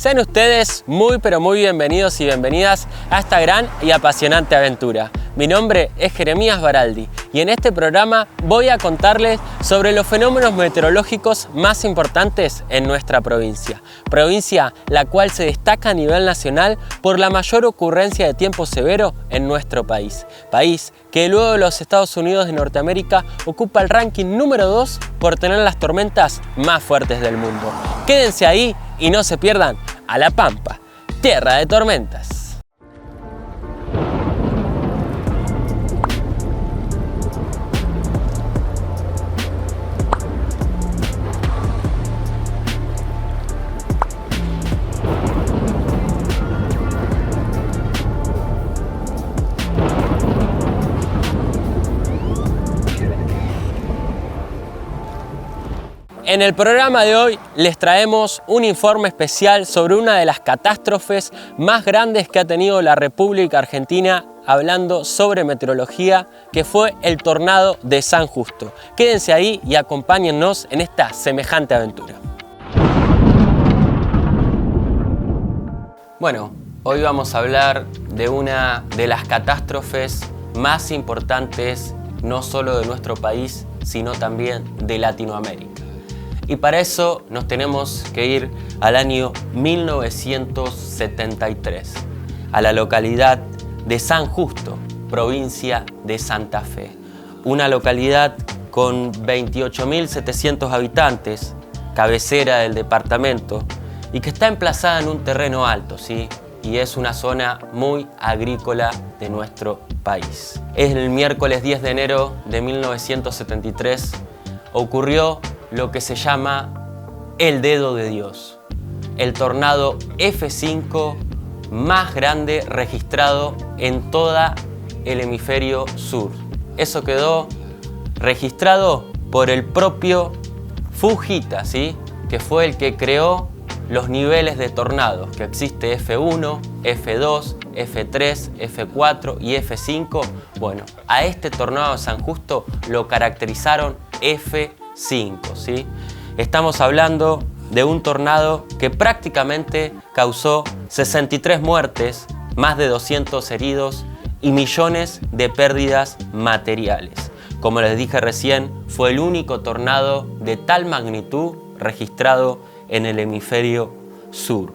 Sean ustedes muy pero muy bienvenidos y bienvenidas a esta gran y apasionante aventura. Mi nombre es Jeremías Baraldi y en este programa voy a contarles sobre los fenómenos meteorológicos más importantes en nuestra provincia. Provincia la cual se destaca a nivel nacional por la mayor ocurrencia de tiempo severo en nuestro país. País que luego de los Estados Unidos de Norteamérica ocupa el ranking número 2 por tener las tormentas más fuertes del mundo. Quédense ahí y no se pierdan a La Pampa, tierra de tormentas. En el programa de hoy les traemos un informe especial sobre una de las catástrofes más grandes que ha tenido la República Argentina hablando sobre meteorología, que fue el tornado de San Justo. Quédense ahí y acompáñennos en esta semejante aventura. Bueno, hoy vamos a hablar de una de las catástrofes más importantes, no solo de nuestro país, sino también de Latinoamérica. Y para eso nos tenemos que ir al año 1973, a la localidad de San Justo, provincia de Santa Fe. Una localidad con 28.700 habitantes, cabecera del departamento, y que está emplazada en un terreno alto, ¿sí? Y es una zona muy agrícola de nuestro país. Es el miércoles 10 de enero de 1973, ocurrió lo que se llama el dedo de Dios, el tornado F5 más grande registrado en todo el hemisferio sur. Eso quedó registrado por el propio Fujita, ¿sí? Que fue el que creó los niveles de tornados, que existe F1, F2, F3, F4 y F5. Bueno, a este tornado de San Justo lo caracterizaron F5, ¿sí? Estamos hablando de un tornado que prácticamente causó 63 muertes, más de 200 heridos y millones de pérdidas materiales. Como les dije recién, fue el único tornado de tal magnitud registrado en el hemisferio sur.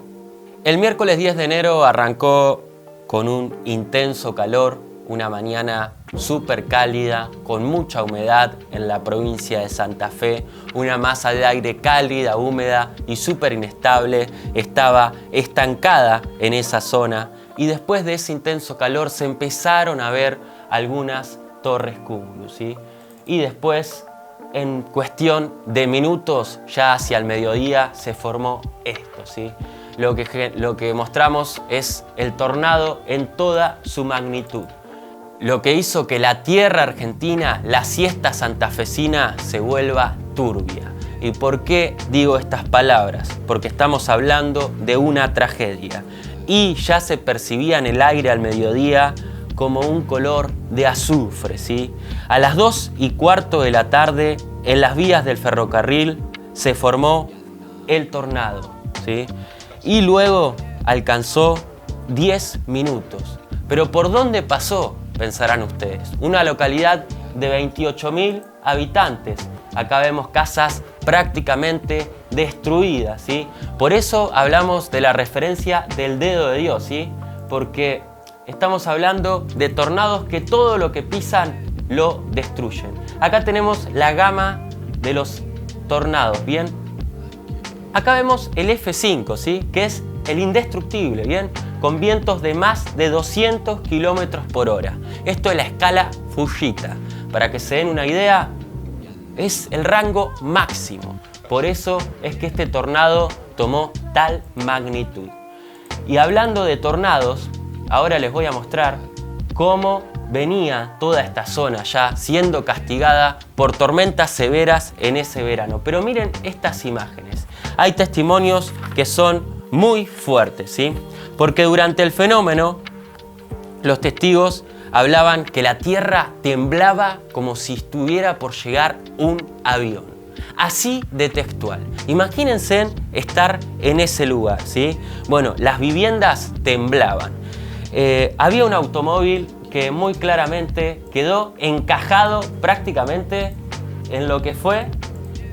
El miércoles 10 de enero arrancó con un intenso calor, una mañana súper cálida, con mucha humedad en la provincia de Santa Fe, una masa de aire cálida, húmeda y súper inestable, estaba estancada en esa zona, y después de ese intenso calor se empezaron a ver algunas torres cúmulos, ¿sí? Y después, en cuestión de minutos, ya hacia el mediodía, se formó esto, ¿sí? Lo que mostramos es el tornado en toda su magnitud. Lo que hizo que la tierra argentina, la siesta santafesina, se vuelva turbia. ¿Y por qué digo estas palabras? Porque estamos hablando de una tragedia. Y ya se percibía en el aire al mediodía como un color de azufre, ¿sí? A las 2:15 de la tarde, en las vías del ferrocarril, se formó el tornado, ¿sí? Y luego alcanzó 10 minutos. ¿Pero por dónde pasó? Pensarán ustedes. Una localidad de 28.000 habitantes. Acá vemos casas prácticamente destruidas, ¿sí? Por eso hablamos de la referencia del dedo de Dios, ¿sí? Porque estamos hablando de tornados que todo lo que pisan lo destruyen. Acá tenemos la gama de los tornados, ¿bien? Acá vemos el F5, ¿sí? Que es el indestructible, ¿bien? Con vientos de más de 200 km por hora. Esto es la escala Fujita. Para que se den una idea, es el rango máximo. Por eso es que este tornado tomó tal magnitud. Y hablando de tornados, ahora les voy a mostrar cómo venía toda esta zona ya siendo castigada por tormentas severas en ese verano. Pero miren estas imágenes. Hay testimonios que son muy fuertes, ¿sí? Porque durante el fenómeno, los testigos hablaban que la tierra temblaba como si estuviera por llegar un avión. Así de textual. Imagínense estar en ese lugar, ¿sí? Bueno, las viviendas temblaban. Había un automóvil que muy claramente quedó encajado prácticamente en lo que fue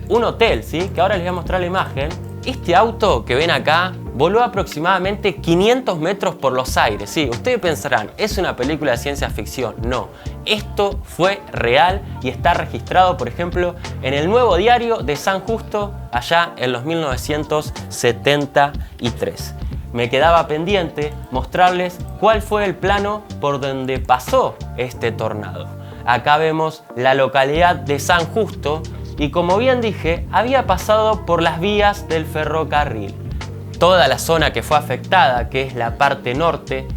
un hotel, ¿sí? Que ahora les voy a mostrar la imagen. Este auto que ven acá voló aproximadamente 500 metros por los aires. Sí, ustedes pensarán, ¿es una película de ciencia ficción? No, esto fue real y está registrado, por ejemplo, en el Nuevo Diario de San Justo, allá en los 1973. Me quedaba pendiente mostrarles cuál fue el plano por donde pasó este tornado. Acá vemos la localidad de San Justo y, como bien dije, había pasado por las vías del ferrocarril. Toda la zona que fue afectada, que es la parte norte,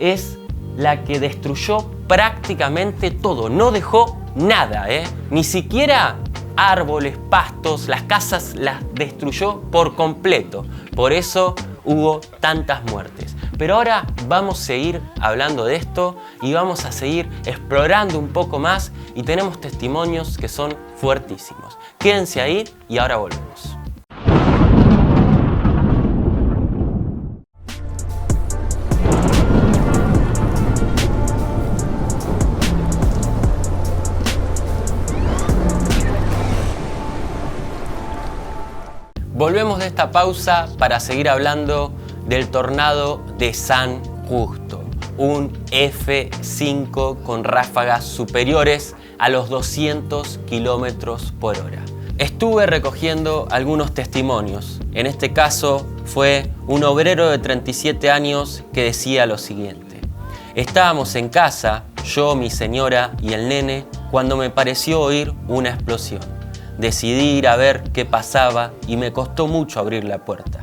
es la que destruyó prácticamente todo. No dejó nada, ni siquiera árboles, pastos, las casas las destruyó por completo. Por eso hubo tantas muertes. Pero ahora vamos a seguir hablando de esto y vamos a seguir explorando un poco más y tenemos testimonios que son fuertísimos. Quédense ahí y ahora volvemos. Volvemos de esta pausa para seguir hablando del tornado de San Justo, un F5 con ráfagas superiores a los 200 kilómetros por hora. Estuve recogiendo algunos testimonios. En este caso fue un obrero de 37 años que decía lo siguiente: estábamos en casa, yo, mi señora y el nene, cuando me pareció oír una explosión. Decidí ir a ver qué pasaba y me costó mucho abrir la puerta.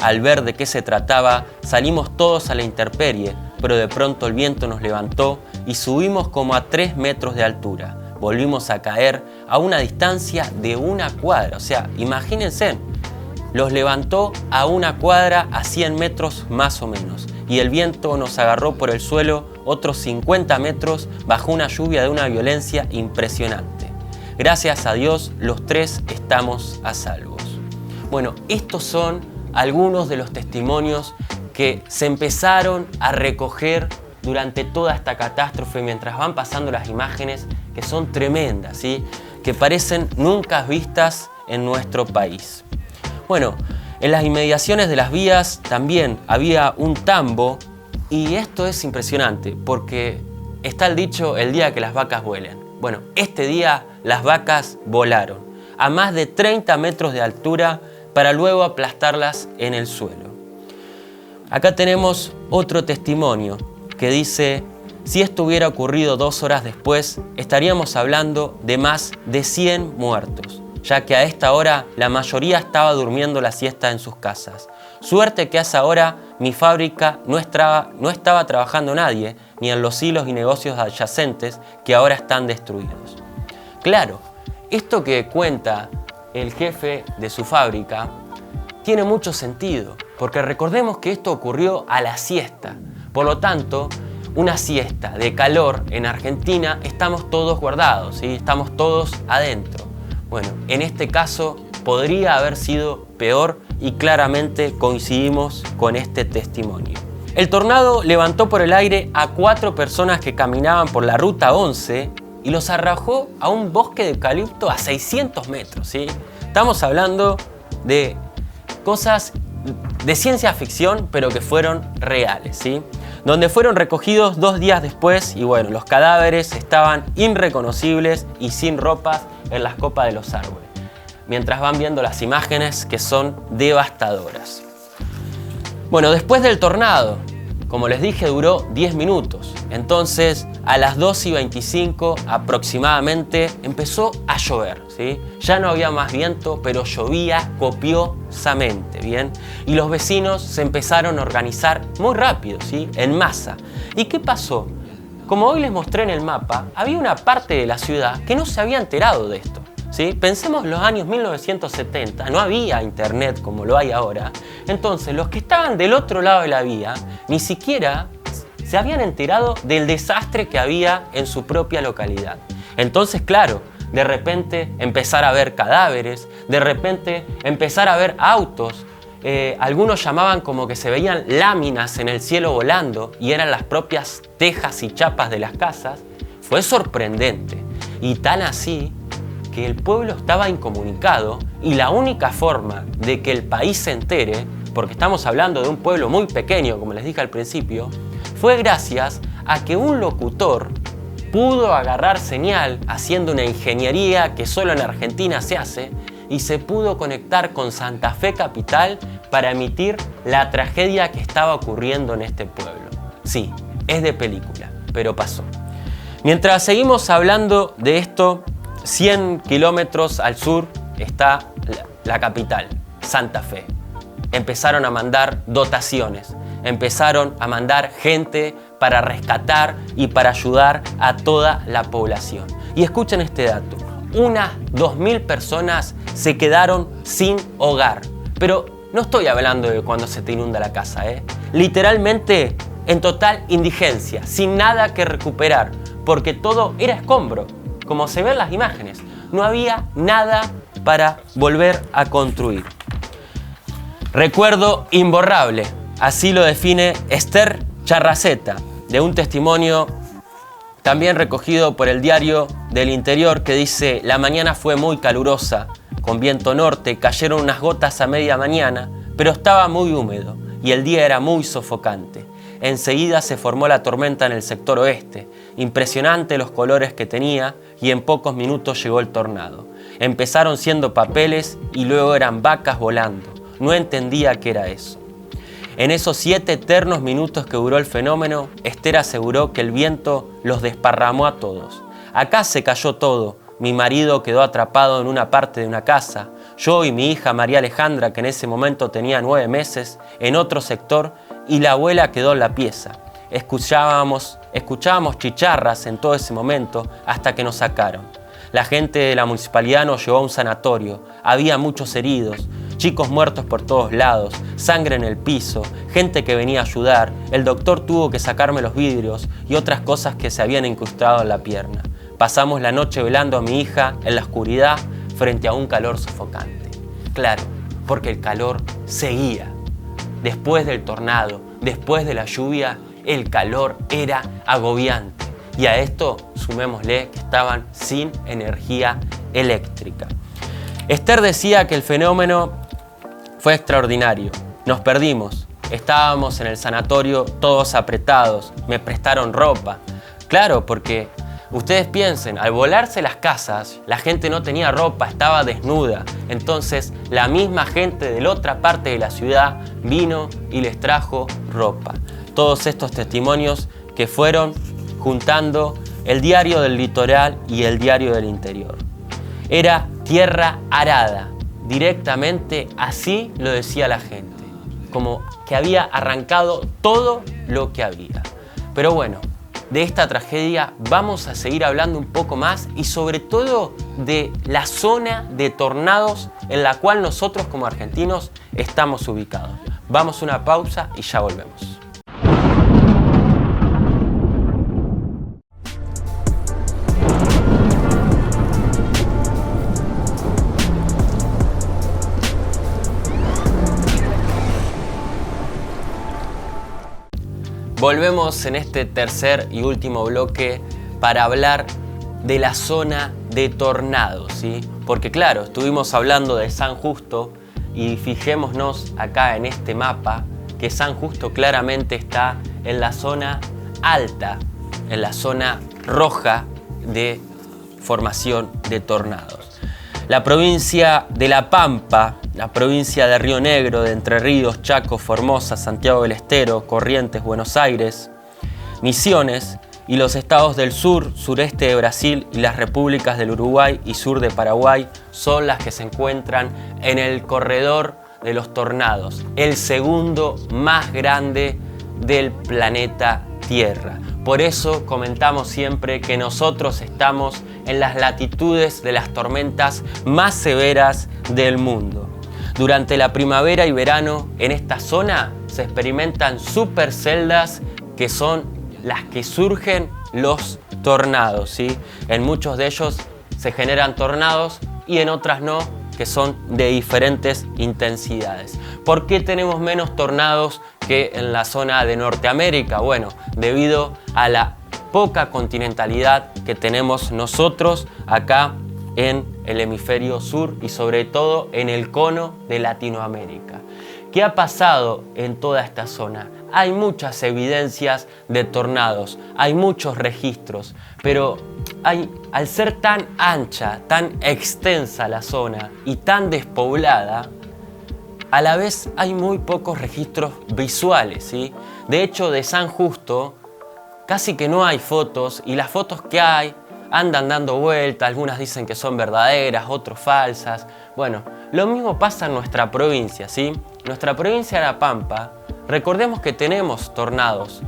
Al ver de qué se trataba, salimos todos a la intemperie, pero de pronto el viento nos levantó y subimos como a 3 metros de altura. Volvimos a caer a una distancia de 1 cuadra. O sea, imagínense, los levantó a 1 cuadra, a 100 metros más o menos. Y el viento nos agarró por el suelo otros 50 metros bajo una lluvia de una violencia impresionante. Gracias a Dios, los 3 estamos a salvos. Bueno, estos son algunos de los testimonios que se empezaron a recoger durante toda esta catástrofe mientras van pasando las imágenes, que son tremendas, ¿sí? Que parecen nunca vistas en nuestro país. Bueno, en las inmediaciones de las vías también había un tambo y esto es impresionante porque está el dicho, el día que las vacas vuelen. Bueno, este día las vacas volaron a más de 30 metros de altura para luego aplastarlas en el suelo. Acá tenemos otro testimonio que dice: si esto hubiera ocurrido 2 horas después, estaríamos hablando de más de 100 muertos, ya que a esta hora la mayoría estaba durmiendo la siesta en sus casas. Suerte que a esa hora mi fábrica no estaba trabajando nadie, ni en los hilos y negocios adyacentes que ahora están destruidos. Claro, esto que cuenta el jefe de su fábrica tiene mucho sentido, porque recordemos que esto ocurrió a la siesta. Por lo tanto, una siesta de calor en Argentina, estamos todos guardados, ¿sí? Estamos todos adentro. Bueno, en este caso podría haber sido peor y claramente coincidimos con este testimonio. El tornado levantó por el aire a 4 personas que caminaban por la ruta 11 y los arrojó a un bosque de eucalipto a 600 metros, ¿sí? Estamos hablando de cosas de ciencia ficción, pero que fueron reales, ¿sí? Donde fueron recogidos 2 días después y bueno, los cadáveres estaban irreconocibles y sin ropas en las copas de los árboles, mientras van viendo las imágenes que son devastadoras. Bueno, después del tornado, como les dije, duró 10 minutos. Entonces, a las 2:25 aproximadamente empezó a llover, ¿sí? Ya no había más viento, pero llovía copiosamente, ¿bien? Y los vecinos se empezaron a organizar muy rápido, ¿sí? En masa. ¿Y qué pasó? Como hoy les mostré en el mapa, había una parte de la ciudad que no se había enterado de esto, ¿sí? Pensemos los años 1970, no había internet como lo hay ahora. Entonces, los que estaban del otro lado de la vía ni siquiera se habían enterado del desastre que había en su propia localidad. Entonces, claro, de repente empezar a ver cadáveres, de repente empezar a ver autos. Algunos llamaban como que se veían láminas en el cielo volando y eran las propias tejas y chapas de las casas. Fue sorprendente, y tan así que el pueblo estaba incomunicado, y la única forma de que el país se entere, porque estamos hablando de un pueblo muy pequeño, como les dije al principio, fue gracias a que un locutor pudo agarrar señal haciendo una ingeniería que solo en Argentina se hace, y se pudo conectar con Santa Fe capital para emitir la tragedia que estaba ocurriendo en este pueblo. Sí, es de película, pero pasó. Mientras seguimos hablando de esto, 100 kilómetros al sur está la capital, Santa Fe. Empezaron a mandar dotaciones, empezaron a mandar gente para rescatar y para ayudar a toda la población. Y escuchen este dato, unas 2.000 personas se quedaron sin hogar. Pero no estoy hablando de cuando se te inunda la casa, literalmente en total indigencia, sin nada que recuperar, porque todo era escombro, como se ven las imágenes. No había nada para volver a construir. Recuerdo imborrable, así lo define Esther Charraceta, de un testimonio también recogido por el Diario del Interior, que dice: la mañana fue muy calurosa, con viento norte, cayeron unas gotas a media mañana, pero estaba muy húmedo y el día era muy sofocante. Enseguida se formó la tormenta en el sector oeste, impresionante los colores que tenía, y en pocos minutos llegó el tornado. Empezaron siendo papeles y luego eran vacas volando. No entendía qué era eso. En esos 7 eternos minutos que duró el fenómeno, Esther aseguró que el viento los desparramó a todos. Acá se cayó todo. Mi marido quedó atrapado en una parte de una casa. Yo y mi hija María Alejandra, que en ese momento tenía 9 meses, en otro sector, y la abuela quedó en la pieza. Escuchábamos chicharras en todo ese momento hasta que nos sacaron. La gente de la municipalidad nos llevó a un sanatorio. Había muchos heridos, chicos muertos por todos lados, sangre en el piso, gente que venía a ayudar. El doctor tuvo que sacarme los vidrios y otras cosas que se habían incrustado en la pierna. Pasamos la noche velando a mi hija en la oscuridad frente a un calor sofocante. Claro, porque el calor seguía. Después del tornado, después de la lluvia, el calor era agobiante. Y a esto sumémosle que estaban sin energía eléctrica. Esther decía que el fenómeno fue extraordinario. Nos perdimos. Estábamos en el sanatorio todos apretados. Me prestaron ropa. Claro, porque ustedes piensen, al volarse las casas, la gente no tenía ropa, estaba desnuda. Entonces, la misma gente de la otra parte de la ciudad vino y les trajo ropa. Todos estos testimonios que fueron juntando el Diario del Litoral y el Diario del Interior. Era tierra arada, directamente así lo decía la gente, como que había arrancado todo lo que había. Pero bueno, de esta tragedia vamos a seguir hablando un poco más, y sobre todo de la zona de tornados en la cual nosotros como argentinos estamos ubicados. Vamos a una pausa y ya volvemos. Volvemos en este tercer y último bloque para hablar de la zona de tornados, ¿sí? Porque claro, estuvimos hablando de San Justo, y fijémonos acá en este mapa que San Justo claramente está en la zona alta, en la zona roja de formación de tornados. La provincia de La Pampa, la provincia de Río Negro, de Entre Ríos, Chaco, Formosa, Santiago del Estero, Corrientes, Buenos Aires, Misiones, y los estados del sur, sureste de Brasil y las repúblicas del Uruguay y sur de Paraguay son las que se encuentran en el corredor de los tornados, el segundo más grande del planeta Tierra. Por eso comentamos siempre que nosotros estamos en las latitudes de las tormentas más severas del mundo. Durante la primavera y verano, en esta zona se experimentan superceldas, que son las que surgen los tornados, ¿sí? En muchos de ellos se generan tornados y en otras no, que son de diferentes intensidades. ¿Por qué tenemos menos tornados que en la zona de Norteamérica? Bueno, debido a la poca continentalidad que tenemos nosotros acá en el hemisferio sur y sobre todo en el cono de Latinoamérica. ¿Qué ha pasado en toda esta zona? Hay muchas evidencias de tornados, hay muchos registros, pero al ser tan ancha, tan extensa la zona y tan despoblada, a la vez hay muy pocos registros visuales, ¿sí? De hecho, de San Justo casi que no hay fotos y las fotos que hay andan dando vueltas, algunas dicen que son verdaderas, otras falsas. Bueno, lo mismo pasa en nuestra provincia, ¿sí? Nuestra provincia de La Pampa, recordemos que tenemos tornados.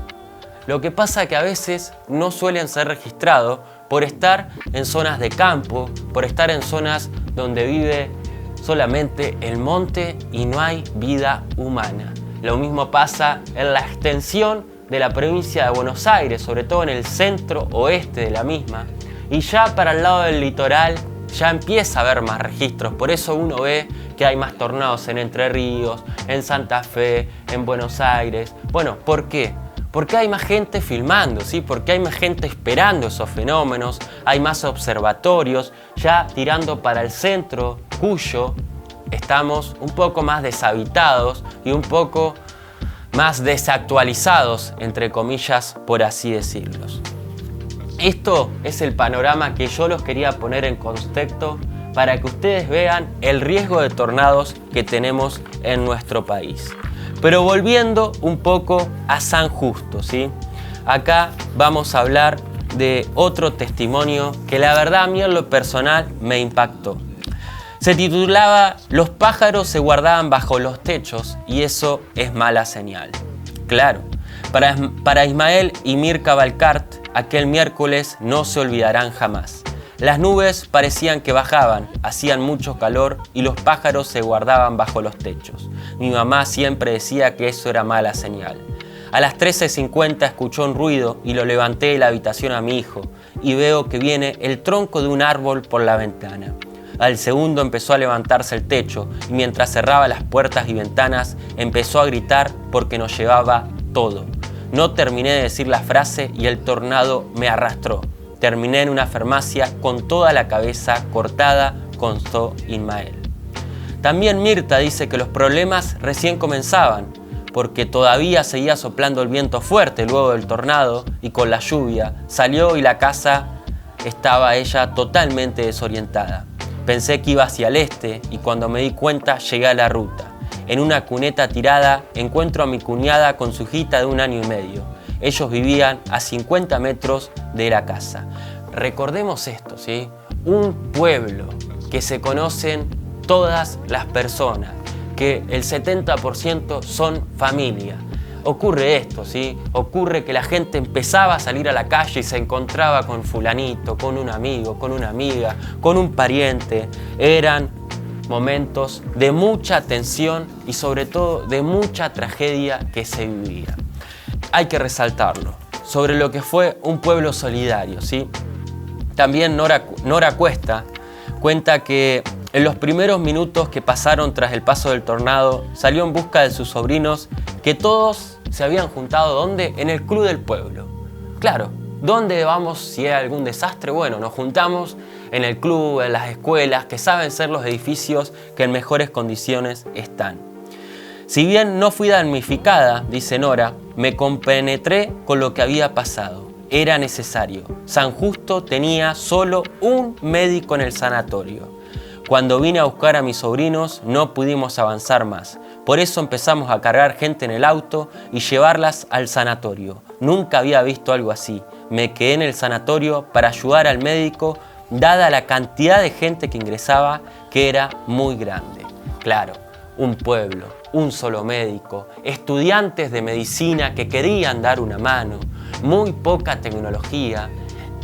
Lo que pasa es que a veces no suelen ser registrados por estar en zonas de campo, por estar en zonas donde vive solamente el monte y no hay vida humana. Lo mismo pasa en la extensión de la provincia de Buenos Aires, sobre todo en el centro oeste de la misma. Y ya para el lado del litoral ya empieza a haber más registros, por eso uno ve que hay más tornados en Entre Ríos, en Santa Fe, en Buenos Aires. Bueno, ¿por qué? Porque hay más gente filmando, ¿sí? Porque hay más gente esperando esos fenómenos, hay más observatorios, ya tirando para el centro, Cuyo, estamos un poco más deshabitados y un poco más desactualizados, entre comillas, por así decirlo. Esto es el panorama que yo los quería poner en contexto para que ustedes vean el riesgo de tornados que tenemos en nuestro país. Pero volviendo un poco a San Justo, ¿sí? Acá vamos a hablar de otro testimonio que la verdad a mí en lo personal me impactó. Se titulaba "Los pájaros se guardaban bajo los techos y eso es mala señal". Claro, para Ismael y Mirka Valcart, aquel miércoles no se olvidarán jamás. Las nubes parecían que bajaban, hacían mucho calor y los pájaros se guardaban bajo los techos. Mi mamá siempre decía que eso era mala señal. A las 13:50 escuchó un ruido y lo levanté de la habitación a mi hijo y veo que viene el tronco de un árbol por la ventana. Al segundo empezó a levantarse el techo y mientras cerraba las puertas y ventanas empezó a gritar porque nos llevaba todo. No terminé de decir la frase y el tornado me arrastró. Terminé en una farmacia con toda la cabeza cortada, constó Ismael. También Mirta dice que los problemas recién comenzaban, porque todavía seguía soplando el viento fuerte luego del tornado y con la lluvia salió y la casa estaba ella totalmente desorientada. Pensé que iba hacia el este y cuando me di cuenta llegué a la ruta. En una cuneta tirada encuentro a mi cuñada con su hijita de 1 año y medio. Ellos vivían a 50 metros de la casa. Recordemos esto, ¿sí? Un pueblo que se conocen todas las personas, que el 70% son familia. Ocurre esto, ¿sí? Ocurre que la gente empezaba a salir a la calle y se encontraba con fulanito, con un amigo, con una amiga, con un pariente. Eran momentos de mucha tensión y sobre todo de mucha tragedia que se vivía. Hay que resaltarlo, sobre lo que fue un pueblo solidario, ¿sí? También Nora Cuesta cuenta que en los primeros minutos que pasaron tras el paso del tornado, salió en busca de sus sobrinos que todos se habían juntado, ¿dónde? En el club del pueblo. Claro, ¿dónde vamos si hay algún desastre? Bueno, nos juntamos en el club, en las escuelas, que saben ser los edificios que en mejores condiciones están. Si bien no fui damnificada, dice Nora, me compenetré con lo que había pasado. Era necesario. San Justo tenía solo un médico en el sanatorio. Cuando vine a buscar a mis sobrinos no pudimos avanzar más. Por eso empezamos a cargar gente en el auto y llevarlas al sanatorio. Nunca había visto algo así. Me quedé en el sanatorio para ayudar al médico, dada la cantidad de gente que ingresaba, que era muy grande. Claro, un pueblo, un solo médico, estudiantes de medicina que querían dar una mano, muy poca tecnología.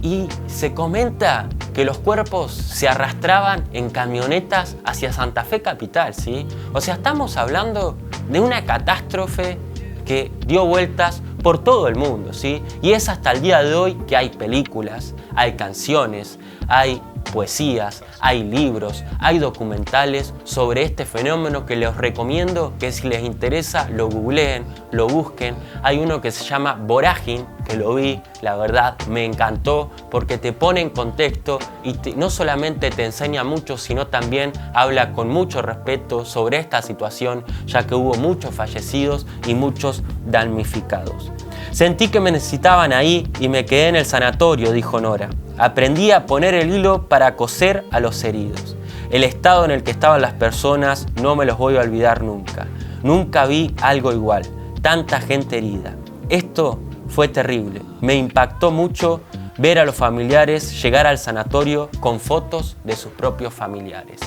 Y se comenta que los cuerpos se arrastraban en camionetas hacia Santa Fe capital, ¿sí? O sea, estamos hablando de una catástrofe que dio vueltas por todo el mundo, ¿sí? Y es hasta el día de hoy que hay películas, hay canciones, hay poesías, hay libros, hay documentales sobre este fenómeno que les recomiendo que si les interesa lo googleen, lo busquen. Hay uno que se llama Vorágine, que lo vi, la verdad me encantó porque te pone en contexto y no solamente te enseña mucho, sino también habla con mucho respeto sobre esta situación, ya que hubo muchos fallecidos y muchos damnificados. Sentí que me necesitaban ahí y me quedé en el sanatorio, dijo Nora. Aprendí a poner el hilo para coser a los heridos. El estado en el que estaban las personas no me los voy a olvidar nunca. Nunca vi algo igual, tanta gente herida. Esto fue terrible. Me impactó mucho ver a los familiares llegar al sanatorio con fotos de sus propios familiares.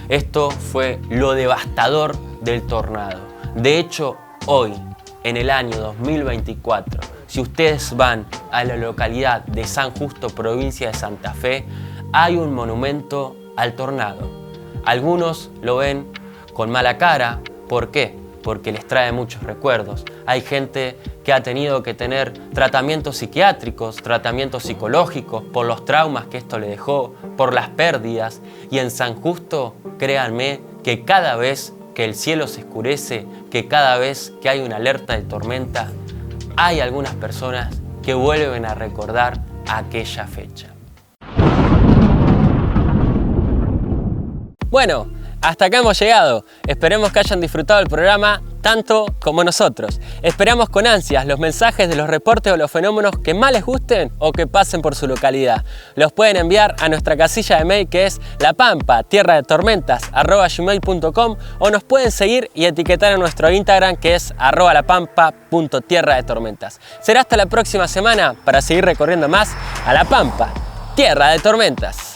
Esto fue lo devastador del tornado. De hecho, hoy, en el año 2024, si ustedes van a la localidad de San Justo, provincia de Santa Fe, hay un monumento al tornado. Algunos lo ven con mala cara. ¿Por qué? Porque les trae muchos recuerdos. Hay gente que ha tenido que tener tratamientos psiquiátricos, tratamientos psicológicos por los traumas que esto le dejó, por las pérdidas. Y en San Justo, créanme que cada vez que el cielo se oscurece, que cada vez que hay una alerta de tormenta, hay algunas personas que vuelven a recordar aquella fecha. Bueno, hasta acá hemos llegado. Esperemos que hayan disfrutado el programa tanto como nosotros. Esperamos con ansias los mensajes de los reportes o los fenómenos que más les gusten o que pasen por su localidad. Los pueden enviar a nuestra casilla de mail que es lapampa@gmail.com o nos pueden seguir y etiquetar en nuestro Instagram que es @lapampa.tierradetormentas. Será hasta la próxima semana para seguir recorriendo más a La Pampa, Tierra de Tormentas.